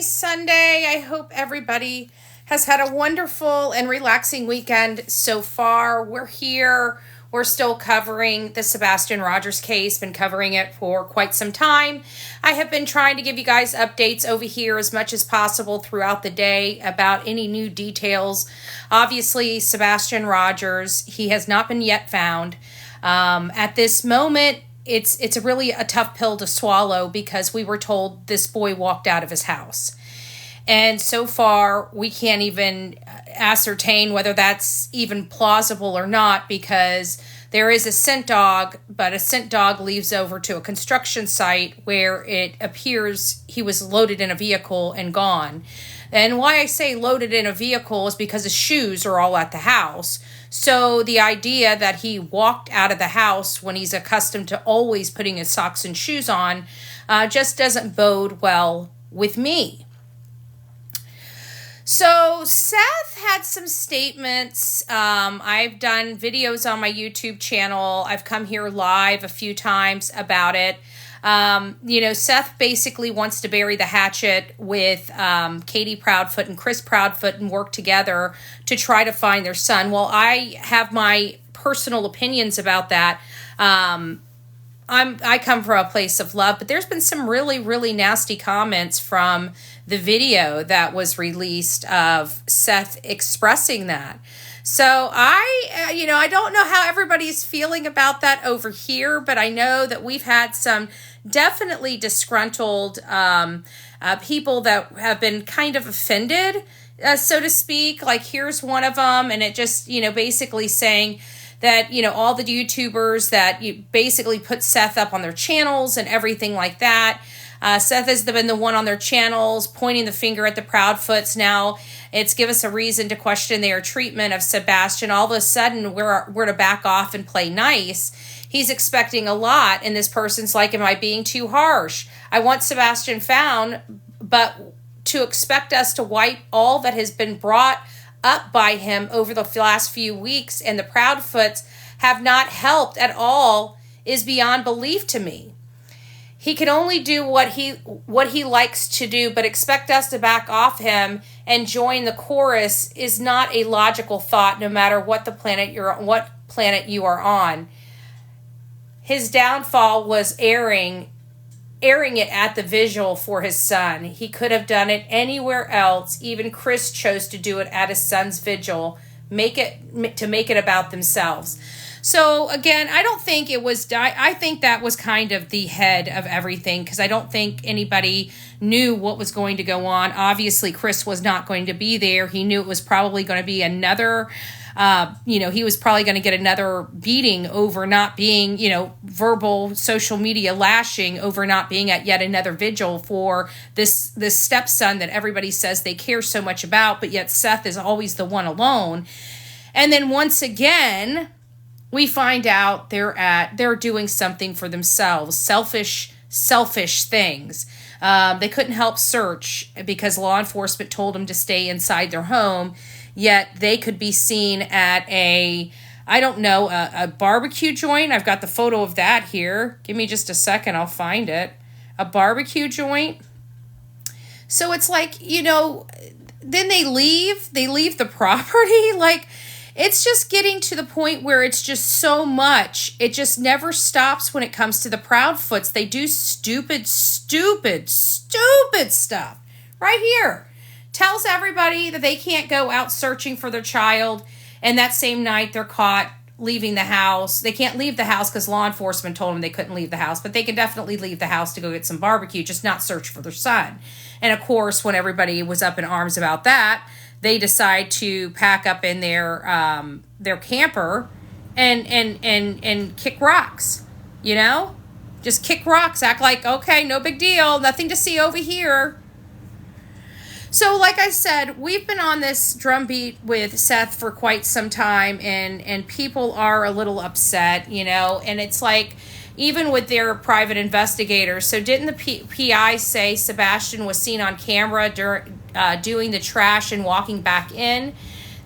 Happy Sunday. I hope everybody has had a wonderful and relaxing weekend so far. We're here. We're still covering the Sebastian Rogers case, been covering it for quite some time. I have been trying to give you guys updates over here as much as possible throughout the day about any new details. Obviously, Sebastian Rogers, he has not been yet found. At this moment, it's really a tough pill to swallow because we were told this boy walked out of his house. And so far, we can't even ascertain whether that's even plausible or not because there is a scent dog, but a scent dog leaves over to a construction site where it appears he was loaded in a vehicle and gone. And why I say loaded in a vehicle is because his shoes are all at the house. So the idea that he walked out of the house when he's accustomed to always putting his socks and shoes on just doesn't bode well with me. So Seth had some statements. I've done videos on my YouTube channel. I've come here live a few times about it. Seth basically wants to bury the hatchet with Katie Proudfoot and Chris Proudfoot and work together to try to find their son. Well, I have my personal opinions about that. I come from a place of love, but there's been some really, really nasty comments from the video that was released of Seth expressing that. So I don't know how everybody's feeling about that over here, but I know that we've had some definitely disgruntled people that have been kind of offended, so to speak. Like here's one of them, and it just, basically saying that, all the YouTubers that you basically put Seth up on their channels and everything like that. Seth has been the one on their channels pointing the finger at the Proudfoots. Now it's give us a reason to question their treatment of Sebastian. All of a sudden we're to back off and play nice. He's expecting a lot, and this person's like, am I being too harsh? I want Sebastian found, but to expect us to wipe all that has been brought up by him over the last few weeks and the Proudfoots have not helped at all is beyond belief to me. He can only do what he likes to do, but expect us to back off him and join the chorus is not a logical thought, no matter what planet you are on. His downfall was airing it at the vigil for his son. He could have done it anywhere else. Even Chris chose to do it at his son's vigil, make it about themselves. So again, I don't think it was, I think that was kind of the head of everything because I don't think anybody knew what was going to go on. Obviously, Chris was not going to be there. He knew it was probably going to be another, he was probably going to get another beating over not being, verbal social media lashing over not being at yet another vigil for this stepson that everybody says they care so much about, but yet Seth is always the one alone. And then once again, we find out they're doing something for themselves, selfish things. They couldn't help search because law enforcement told them to stay inside their home, yet they could be seen at a barbecue joint. I've got the photo of that here. Give me just a second, I'll find it. A barbecue joint. So it's like, then they leave the property, like, it's just getting to the point where it's just so much. It just never stops when it comes to the Proudfoots. They do stupid stuff. Right here. Tells everybody that they can't go out searching for their child. And that same night they're caught leaving the house. They can't leave the house because law enforcement told them they couldn't leave the house. But they can definitely leave the house to go get some barbecue, just not search for their son. And of course, when everybody was up in arms about that, they decide to pack up in their camper and kick rocks, Just kick rocks, act like, okay, no big deal, nothing to see over here. So like I said, we've been on this drumbeat with Seth for quite some time, and people are a little upset, and it's like, even with their private investigators. So didn't the PI say Sebastian was seen on camera doing the trash and walking back in?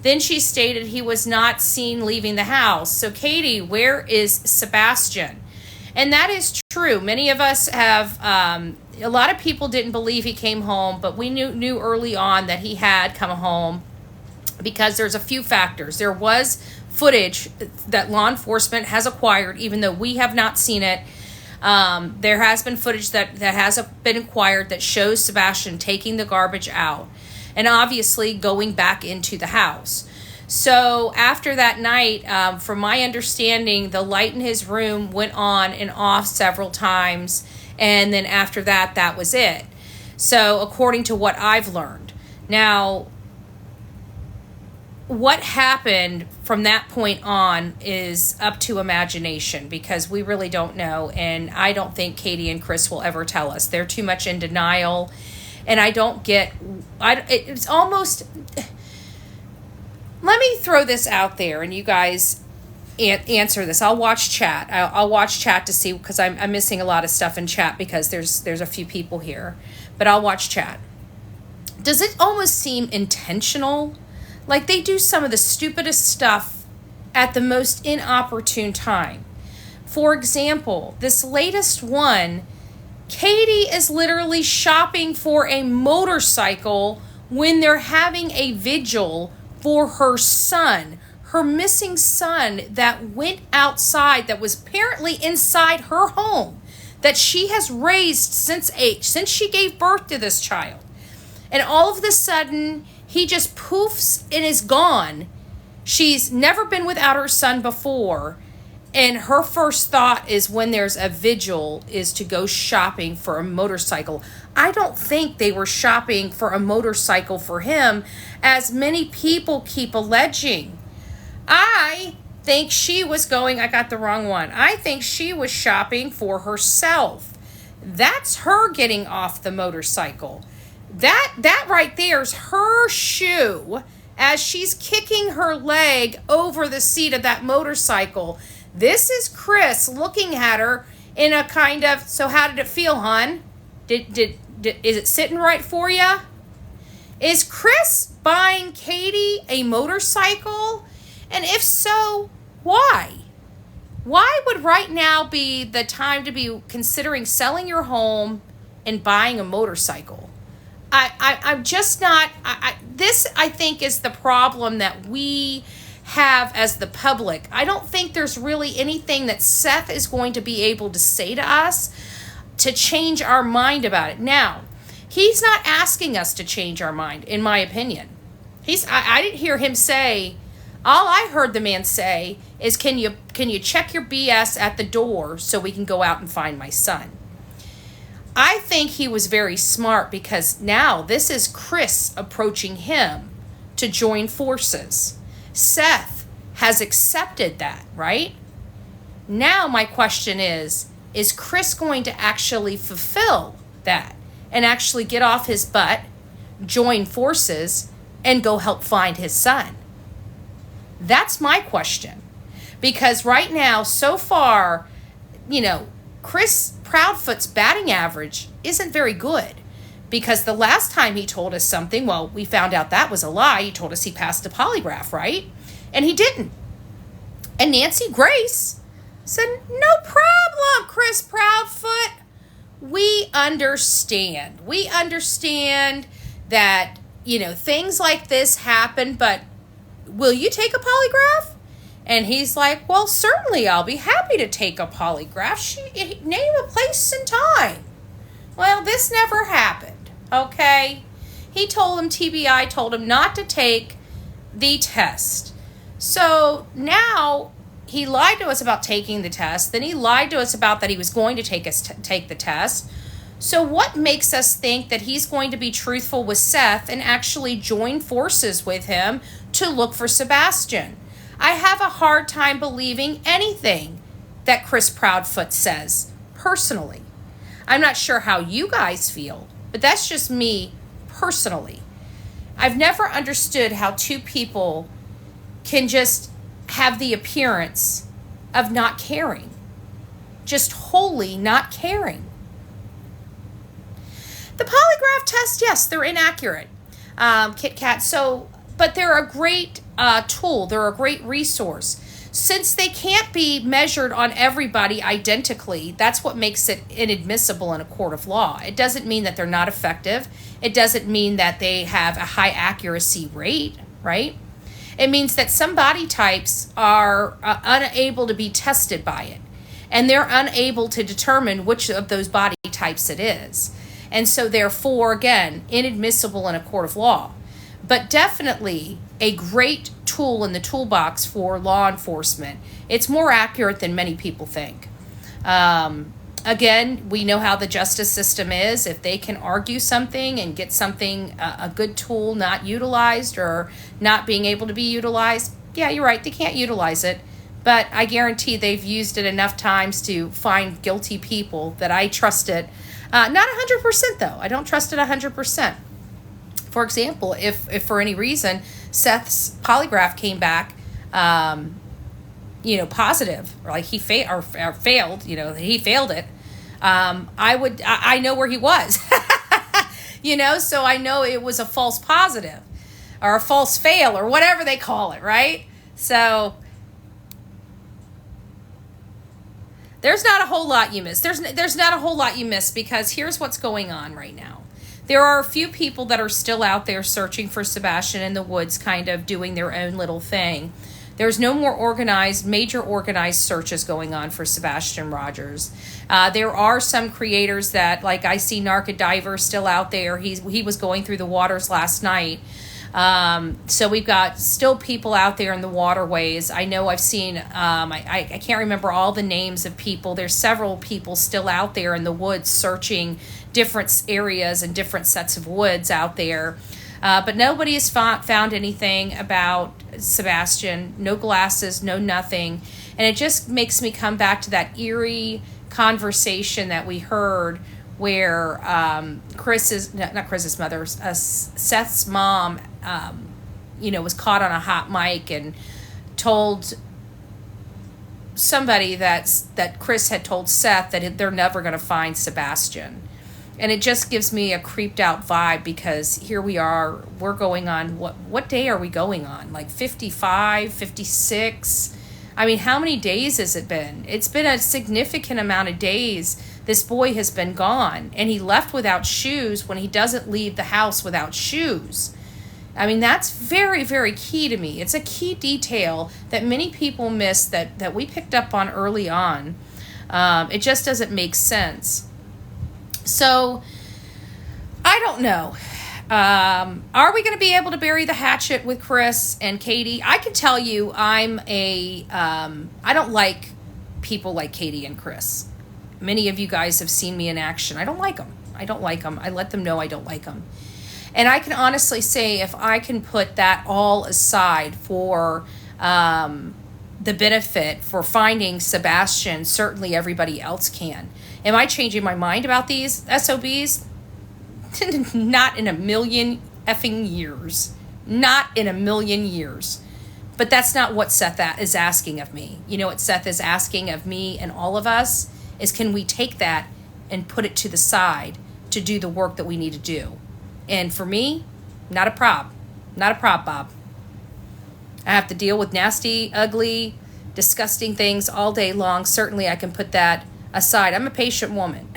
Then she stated he was not seen leaving the house. So Katie, where is Sebastian? And that is true. Many of us have A lot of people didn't believe he came home, but we knew early on that he had come home because there's a few factors. There was footage that law enforcement has acquired, even though we have not seen it. There has been footage that has been acquired that shows Sebastian taking the garbage out and obviously going back into the house. So after that night, from my understanding, the light in his room went on and off several times. And then after that, that was it. So according to what I've learned. Now, what happened from that point on is up to imagination, because we really don't know. And I don't think Katie and Chris will ever tell us. They're too much in denial. And I don't get, it's almost, let me throw this out there and you guys answer this. I'll watch chat. I'll watch chat to see, because I'm missing a lot of stuff in chat because there's a few people here. But I'll watch chat. Does it almost seem intentional? Like they do some of the stupidest stuff at the most inopportune time. For example, this latest one, Katie is literally shopping for a motorcycle when they're having a vigil for her son, her missing son that went outside, that was apparently inside her home, that she has raised since she gave birth to this child. And all of a sudden, he just poofs and is gone. She's never been without her son before. And her first thought is, when there's a vigil, is to go shopping for a motorcycle. I don't think they were shopping for a motorcycle for him, as many people keep alleging. I think she was going, I got the wrong one. I think she was shopping for herself. That's her getting off the motorcycle. That right there is her shoe as she's kicking her leg over the seat of that motorcycle. This is Chris looking at her in a kind of, so how did it feel, hon? Is it sitting right for you? Is Chris buying Katie a motorcycle? And if so, why? Why would right now be the time to be considering selling your home and buying a motorcycle? I'm just not, this I think is the problem that we have as the public. I don't think there's really anything that Seth is going to be able to say to us to change our mind about it. Now, he's not asking us to change our mind, in my opinion. I didn't hear him say, all I heard the man say is, can you check your BS at the door so we can go out and find my son? I think he was very smart, because now this is Chris approaching him to join forces. Seth has accepted that, right? Now my question is Chris going to actually fulfill that and actually get off his butt, join forces, and go help find his son? That's my question. Because right now, so far, Chris Proudfoot's batting average isn't very good, because the last time he told us something, well, we found out that was a lie. He told us he passed a polygraph, right? And he didn't. And Nancy Grace said, no problem, Chris Proudfoot. We understand. We understand that, things like this happen, but will you take a polygraph? And he's like, well, certainly I'll be happy to take a polygraph. Name a place and time. Well, this never happened, okay? He told him, TBI told him not to take the test. So now he lied to us about taking the test. Then he lied to us about that he was going to take the test. So what makes us think that he's going to be truthful with Seth and actually join forces with him to look for Sebastian? I have a hard time believing anything that Chris Proudfoot says, personally. I'm not sure how you guys feel, but that's just me personally. I've never understood how two people can just have the appearance of not caring. Just wholly not caring. The polygraph test, yes, they're inaccurate, Kit Kat. But they're a great tool. They're a great resource. since they can't be measured on everybody identically, that's what makes it inadmissible in a court of law. It doesn't mean that they're not effective. It doesn't mean that they have a high accuracy rate, right? It means that some body types are unable to be tested by it, and they're unable to determine which of those body types it is. And so therefore, again, inadmissible in a court of law. But definitely a great tool in the toolbox for law enforcement. It's more accurate than many people think. Again, we know how the justice system is. If they can argue something and get something, a good tool not utilized or not being able to be utilized, yeah, you're right, they can't utilize it. But I guarantee they've used it enough times to find guilty people that I trust it. Not 100% though. I don't trust it 100%. For example, if for any reason Seth's polygraph came back, positive, or like he failed, he failed it, I know where he was, so I know it was a false positive or a false fail or whatever they call it, right? So there's not a whole lot you miss. There's not a whole lot you miss because here's what's going on right now. There are a few people that are still out there searching for Sebastian in the woods, kind of doing their own little thing. There's no more major organized searches going on for Sebastian Rogers. There are some creators that, like I see Narca Diver still out there. He was going through the waters last night. So we've got still people out there in the waterways. I know I've seen, I can't remember all the names of people. There's several people still out there in the woods searching different areas and different sets of woods out there. But nobody has found anything about Sebastian. No glasses, no nothing. And it just makes me come back to that eerie conversation that we heard where Seth's mom, was caught on a hot mic and told somebody that Chris had told Seth that they're never going to find Sebastian. And it just gives me a creeped out vibe because here we are, we're going on, what day are we going on? Like 55, 56? I mean, how many days has it been? It's been a significant amount of days. This boy has been gone, and he left without shoes when he doesn't leave the house without shoes. I mean, that's very, very key to me. It's a key detail that many people miss that we picked up on early on. It just doesn't make sense. So, I don't know. Are we going to be able to bury the hatchet with Chris and Katie? I can tell you I don't like people like Katie and Chris. Many of you guys have seen me in action. I don't like them. I let them know I don't like them. And I can honestly say if I can put that all aside for the benefit for finding Sebastian, certainly everybody else can. Am I changing my mind about these SOBs? Not in a million effing years. Not in a million years. But that's not what Seth is asking of me. You know what Seth is asking of me and all of us is, can we take that and put it to the side to do the work that we need to do? And for me, not a prob. Not a prob, Bob. I have to deal with nasty, ugly, disgusting things all day long. Certainly I can put that aside. I'm a patient woman.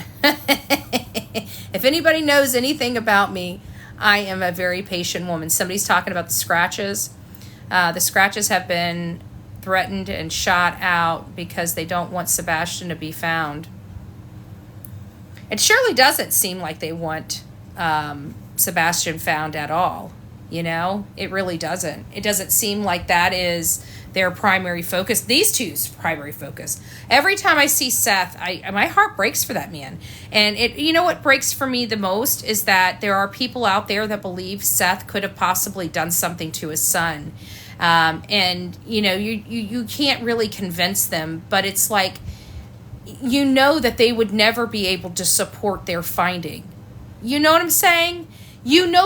If anybody knows anything about me, I am a very patient woman. Somebody's talking about the scratches. The scratches have been threatened and shot out because they don't want Sebastian to be found. It surely doesn't seem like they want Sebastian found at all. It really doesn't. It doesn't seem like that is their primary focus. These two's primary focus. Every time I see Seth, my heart breaks for that man. And what breaks for me the most is that there are people out there that believe Seth could have possibly done something to his son. You can't really convince them, but it's like, that they would never be able to support their finding. You know what I'm saying?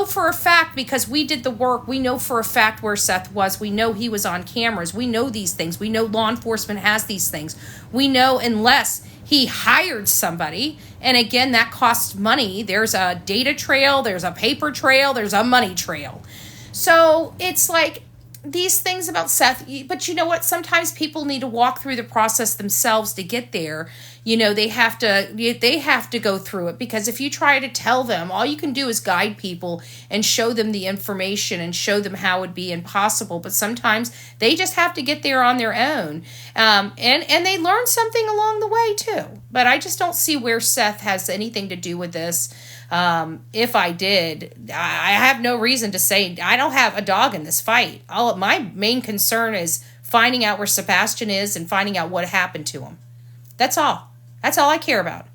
For a fact, because we did the work, we know for a fact where Seth was. We know he was on cameras. We know these things. We know law enforcement has these things. We know unless he hired somebody, and again, that costs money. There's a data trail, there's a paper trail, there's a money trail. So it's like, these things about Seth, but you know what? Sometimes people need to walk through the process themselves to get there. You know, they have to go through it, because if you try to tell them, all you can do is guide people and show them the information and show them how it would be impossible. But sometimes they just have to get there on their own. And they learn something along the way too. But I just don't see where Seth has anything to do with this. If I did, I have no reason to say I don't have a dog in this fight. My main concern is finding out where Sebastian is and finding out what happened to him. That's all. That's all I care about.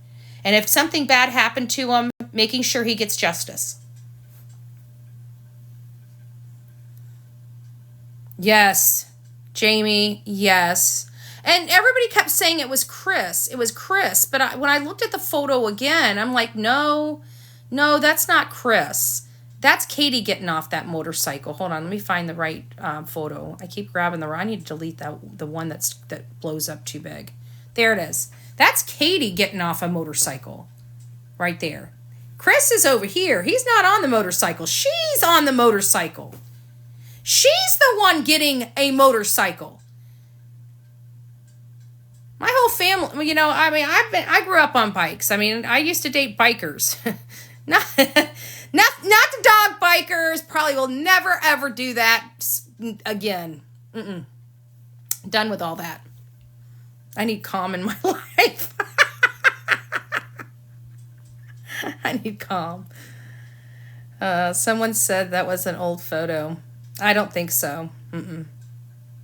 And if something bad happened to him, making sure he gets justice. Yes, Jamie, yes. And everybody kept saying it was Chris. It was Chris. But when I looked at the photo again, I'm like, no, that's not Chris. That's Katie getting off that motorcycle. Hold on, let me find the right photo. I keep grabbing I need to delete the one that blows up too big. There it is. That's Katie getting off a motorcycle. Right there. Chris is over here. He's not on the motorcycle. She's on the motorcycle. She's the one getting a motorcycle. My whole family, I grew up on bikes. I mean, I used to date bikers. not the dog bikers. Probably will never, ever do that again. Done with all that. I need calm in my life. I need calm. Someone said that was an old photo. I don't think so.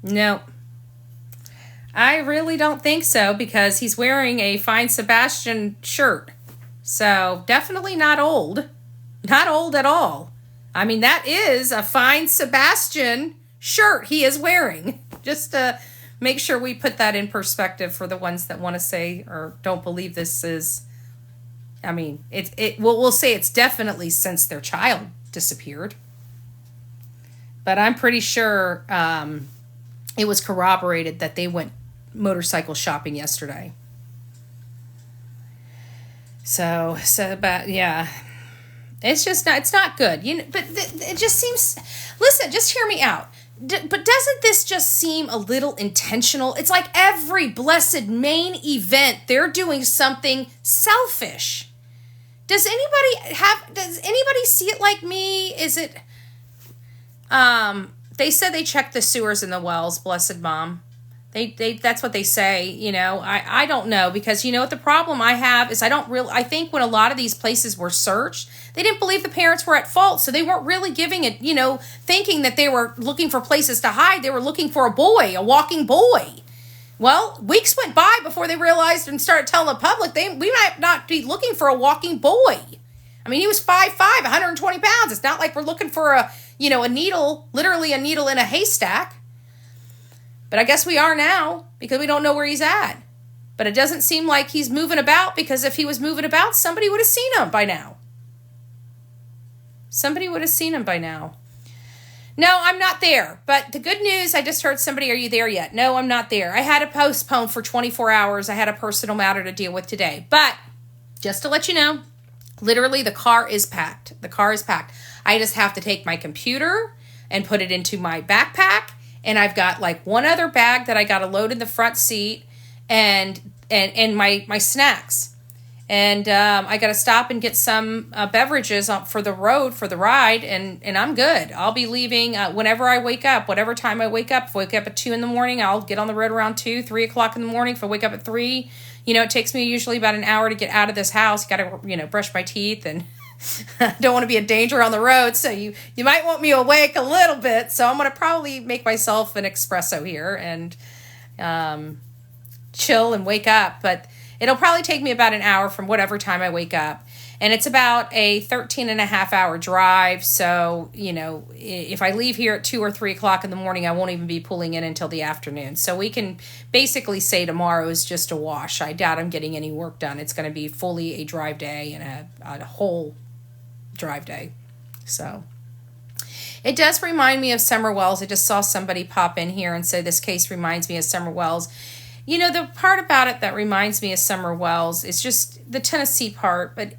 No. I really don't think so, because he's wearing a Fine Sebastian shirt. So definitely not old. Not old at all. I mean, that is a Fine Sebastian shirt he is wearing. Just to make sure we put that in perspective for the ones that want to say or don't believe this is, I mean, we'll say it's definitely since their child disappeared. But I'm pretty sure it was corroborated that they went motorcycle shopping yesterday. So but yeah, it's not good. But it just seems, listen, just hear me out. But doesn't this just seem a little intentional? It's like every blessed main event, they're doing something selfish. Does anybody see it like me? Is it, they said they checked the sewers and the wells, blessed mom. They that's what they say, I don't know, because what the problem I have is I think when a lot of these places were searched, they didn't believe the parents were at fault. So they weren't really giving it, thinking that they were looking for places to hide. They were looking for a walking boy. Well, weeks went by before they realized and started telling the public we might not be looking for a walking boy. I mean, he was 5'5", 120 pounds. It's not like we're looking for a needle, literally a needle in a haystack. But I guess we are now, because we don't know where he's at. But it doesn't seem like he's moving about, because if he was moving about, somebody would have seen him by now. No, I'm not there. But the good news, I just heard somebody, are you there yet? No, I'm not there. I had to postpone for 24 hours. I had a personal matter to deal with today. But just to let you know, literally the car is packed. I just have to take my computer and put it into my backpack. And I've got like one other bag that I got to load in the front seat, and my snacks. And I got to stop and get some beverages for the ride, and I'm good. I'll be leaving whenever I wake up, whatever time I wake up. If I wake up at 2 a.m, I'll get on the road around 2, 3 o'clock in the morning. If I wake up at 3, it takes me usually about an hour to get out of this house. Got to, brush my teeth, and I don't want to be a danger on the road, so you might want me awake a little bit. So I'm going to probably make myself an espresso here and chill and wake up. But it'll probably take me about an hour from whatever time I wake up. And it's about a 13-and-a-half-hour drive. So, if I leave here at 2 or 3 o'clock in the morning, I won't even be pulling in until the afternoon. So we can basically say tomorrow is just a wash. I doubt I'm getting any work done. It's going to be fully a drive day and a whole drive day. So it does remind me of Summer Wells. I just saw somebody pop in here and say this case reminds me of Summer Wells. The part about it that reminds me of Summer Wells is just the Tennessee part. But,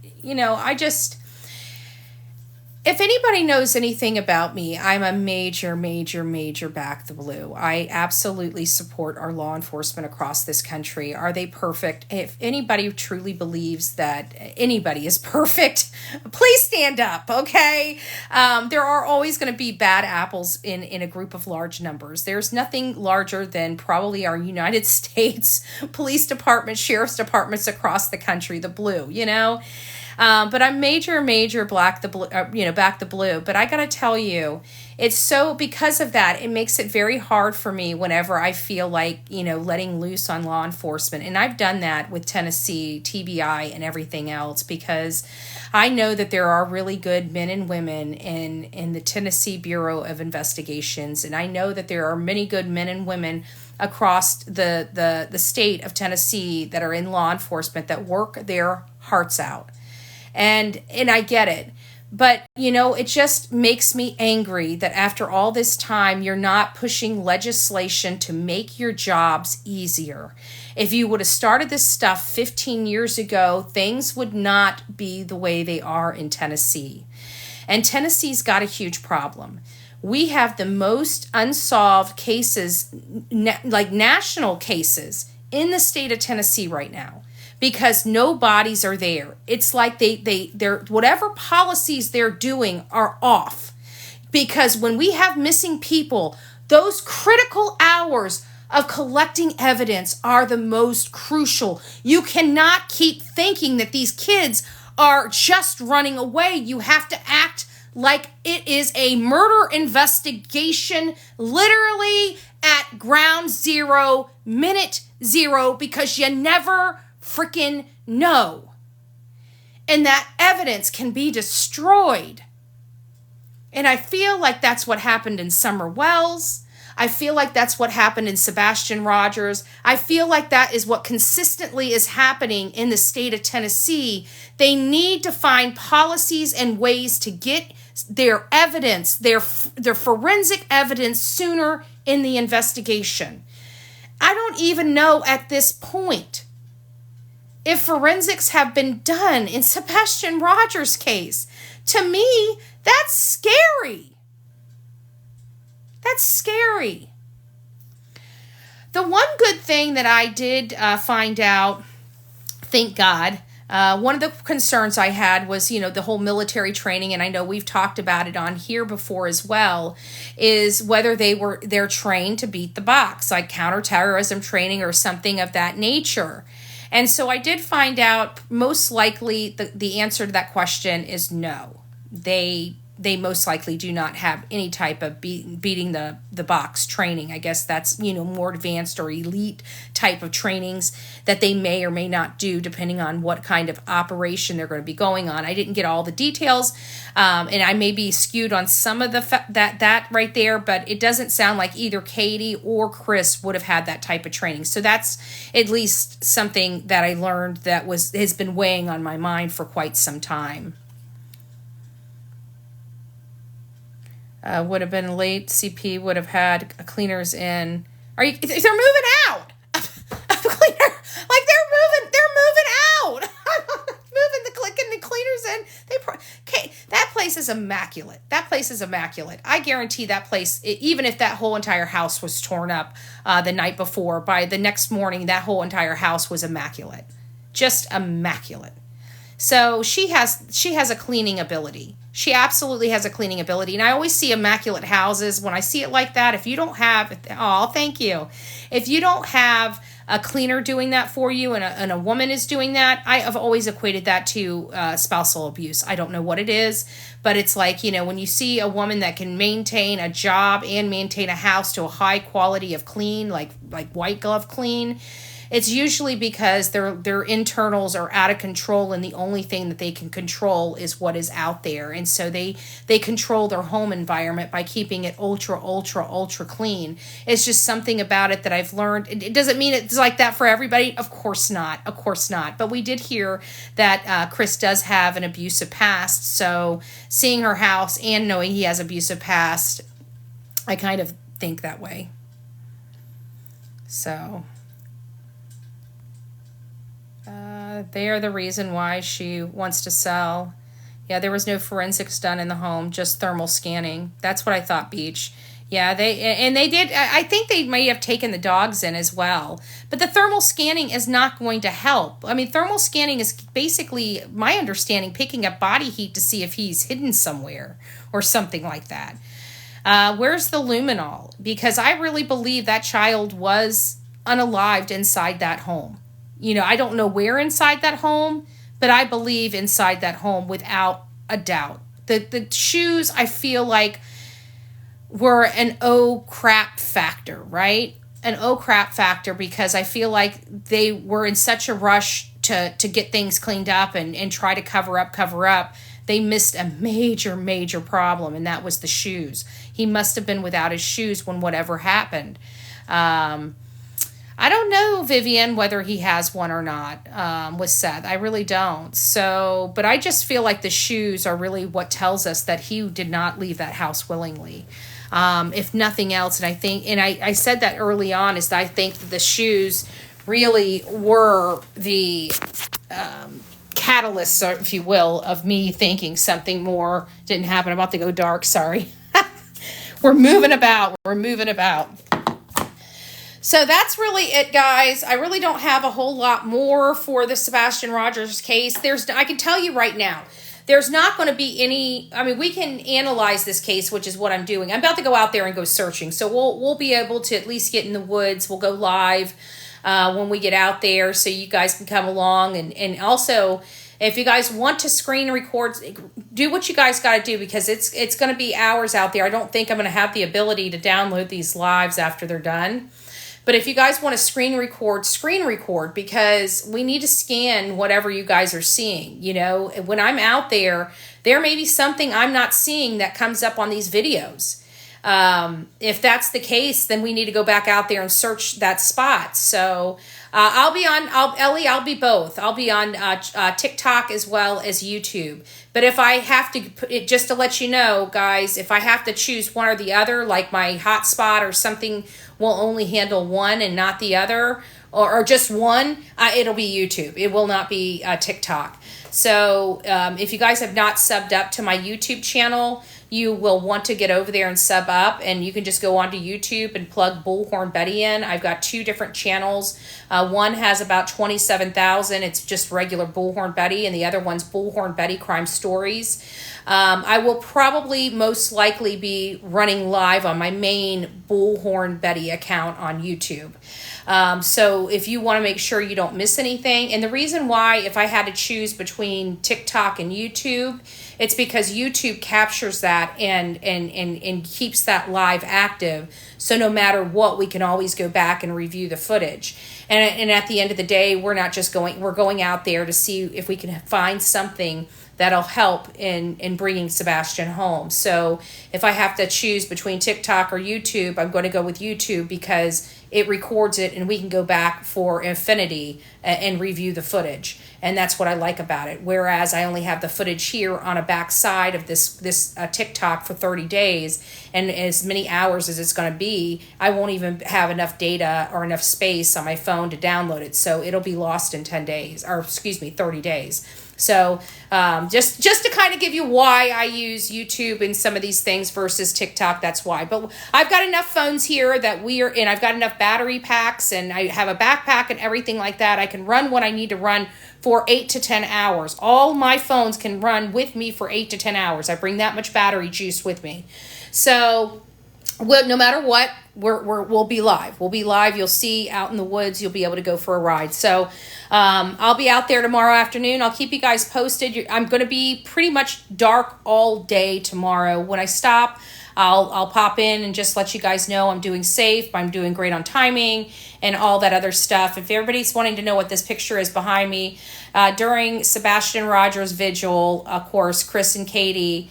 If anybody knows anything about me, I'm a major, major, major back the blue. I absolutely support our law enforcement across this country. Are they perfect? If anybody truly believes that anybody is perfect, please stand up, okay? There are always going to be bad apples in a group of large numbers. There's nothing larger than probably our United States police department, sheriff's departments across the country, the blue, you know? But I'm major back the blue. But I got to tell you, it's so, because of that, it makes it very hard for me whenever I feel like, letting loose on law enforcement. And I've done that with Tennessee, TBI, and everything else, because I know that there are really good men and women in the Tennessee Bureau of Investigations. And I know that there are many good men and women across the state of Tennessee that are in law enforcement that work their hearts out. And I get it. But, it just makes me angry that after all this time, you're not pushing legislation to make your jobs easier. If you would have started this stuff 15 years ago, things would not be the way they are in Tennessee. And Tennessee's got a huge problem. We have the most unsolved cases, like national cases, in the state of Tennessee right now, because no bodies are there. It's like they're whatever policies they're doing are off. Because when we have missing people, those critical hours of collecting evidence are the most crucial. You cannot keep thinking that these kids are just running away. You have to act like it is a murder investigation, literally at ground zero, minute zero, because you never freaking know. And that evidence can be destroyed. And I feel like that's what happened in Summer Wells. I feel like that's what happened in Sebastian Rogers. I feel like that is what consistently is happening in the state of Tennessee. They need to find policies and ways to get their evidence, their forensic evidence, sooner in the investigation. I don't even know at this point if forensics have been done in Sebastian Rogers' case. To me, that's scary. That's scary. The one good thing that I did find out, thank God, one of the concerns I had was, the whole military training, and I know we've talked about it on here before as well, is whether they're trained to beat the box, like counterterrorism training or something of that nature. And so I did find out most likely the answer to that question is no. They most likely do not have any type of beating the box training. I guess that's, more advanced or elite type of trainings that they may or may not do depending on what kind of operation they're going to be going on. I didn't get all the details, and I may be skewed on some of that right there, but it doesn't sound like either Katie or Chris would have had that type of training. So that's at least something that I learned that has been weighing on my mind for quite some time. Would have been late. CP would have had cleaners in. They're moving out. A cleaner, like they're moving out. Getting the cleaners in. That place is immaculate. That place is immaculate. I guarantee that place, even if that whole entire house was torn up the night before, by the next morning, that whole entire house was immaculate. Just immaculate. So she has a cleaning ability. She absolutely has a cleaning ability. And I always see immaculate houses. When I see it like that, if you don't have, thank you. If you don't have a cleaner doing that for you and a woman is doing that, I have always equated that to spousal abuse. I don't know what it is, but it's like, when you see a woman that can maintain a job and maintain a house to a high quality of clean, like white glove clean, it's usually because their internals are out of control, and the only thing that they can control is what is out there. And so they control their home environment by keeping it ultra clean. It's just something about it that I've learned. It doesn't mean it's like that for everybody. Of course not. But we did hear that Chris does have an abusive past. So seeing her house and knowing he has abusive past, I kind of think that way. So they are the reason why she wants to sell. Yeah, there was no forensics done in the home, just thermal scanning. That's what I thought, Beach. Yeah, they did. I think they may have taken the dogs in as well. But the thermal scanning is not going to help. I mean, thermal scanning is basically, my understanding, picking up body heat to see if he's hidden somewhere or something like that. Where's the luminol? Because I really believe that child was unalived inside that home. I don't know where inside that home, but I believe inside that home without a doubt. The shoes, I feel like, were an oh crap factor, right? An oh crap factor, because I feel like they were in such a rush to get things cleaned up and try to cover up. They missed a major problem, and that was the shoes. He must have been without his shoes when whatever happened. I don't know, Vivian, whether he has one or not with Seth. I really don't. So, but I just feel like the shoes are really what tells us that he did not leave that house willingly. If nothing else, and I think, and I said that early on, is that I think that the shoes really were the catalyst, if you will, of me thinking something more didn't happen. I'm about to go dark, sorry. We're moving about. So that's really it, guys. I really don't have a whole lot more for the Sebastian Rogers case. I can tell you right now, there's not going to be any, we can analyze this case, which is what I'm doing. I'm about to go out there and go searching. So we'll be able to at least get in the woods. We'll go live when we get out there, so you guys can come along. And also, if you guys want to screen record, do what you guys got to do, because it's going to be hours out there. I don't think I'm going to have the ability to download these lives after they're done. But if you guys want to screen record, because we need to scan whatever you guys are seeing. When I'm out there may be something I'm not seeing that comes up on these videos. If that's the case, then we need to go back out there and search that spot. So I'll be both. I'll be on TikTok as well as YouTube. But if I have to, just to let you know, guys, if I have to choose one or the other, like my hotspot or something will only handle one and not the other, or just one, it'll be YouTube. It will not be TikTok. So if you guys have not subbed up to my YouTube channel, you will want to get over there and sub up, and you can just go onto YouTube and plug Bullhorn Betty in. I've got two different channels. One has about 27,000. It's just regular Bullhorn Betty, and the other one's Bullhorn Betty Crime Stories. I will probably most likely be running live on my main Bullhorn Betty account on YouTube. So if you want to make sure you don't miss anything, and the reason why, if I had to choose between TikTok and YouTube, it's because YouTube captures that and keeps that live active. So no matter what, we can always go back and review the footage. And at the end of the day, we're going out there to see if we can find something that'll help in bringing Sebastian home. So if I have to choose between TikTok or YouTube, I'm going to go with YouTube, because it records it and we can go back for infinity and review the footage. And that's what I like about it. Whereas I only have the footage here on a back side of this TikTok for 30 days, and as many hours as it's going to be, I won't even have enough data or enough space on my phone to download it. So it'll be lost in 30 days. So just to kind of give you why I use YouTube and some of these things versus TikTok, that's why. But I've got enough phones here that I've got enough battery packs, and I have a backpack and everything like that. I can run what I need to run for 8 to 10 hours. All my phones can run with me for 8 to 10 hours. I bring that much battery juice with me. So no matter what, we'll be live. We'll be live. You'll see out in the woods. You'll be able to go for a ride. So I'll be out there tomorrow afternoon. I'll keep you guys posted. I'm going to be pretty much dark all day tomorrow. When I stop, I'll pop in and just let you guys know I'm doing safe. I'm doing great on timing and all that other stuff. If everybody's wanting to know what this picture is behind me, during Sebastian Rogers' vigil, of course, Chris and Katie,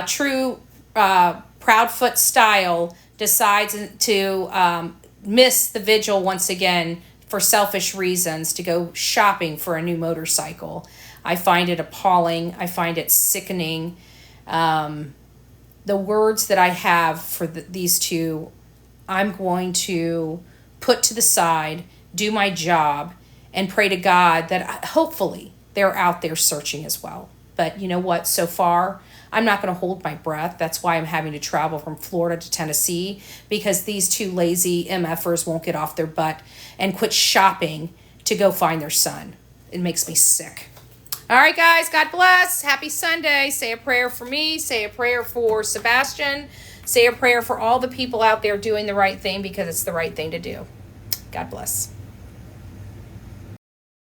true Proudfoot style, decides to miss the vigil once again for selfish reasons, to go shopping for a new motorcycle. I find it appalling. I find it sickening. The words that I have for these two, I'm going to put to the side, do my job, and pray to God that hopefully they're out there searching as well. But you know what? So far, I'm not going to hold my breath. That's why I'm having to travel from Florida to Tennessee, because these two lazy MFers won't get off their butt and quit shopping to go find their son. It makes me sick. All right, guys, God bless. Happy Sunday. Say a prayer for me. Say a prayer for Sebastian. Say a prayer for all the people out there doing the right thing, because it's the right thing to do. God bless.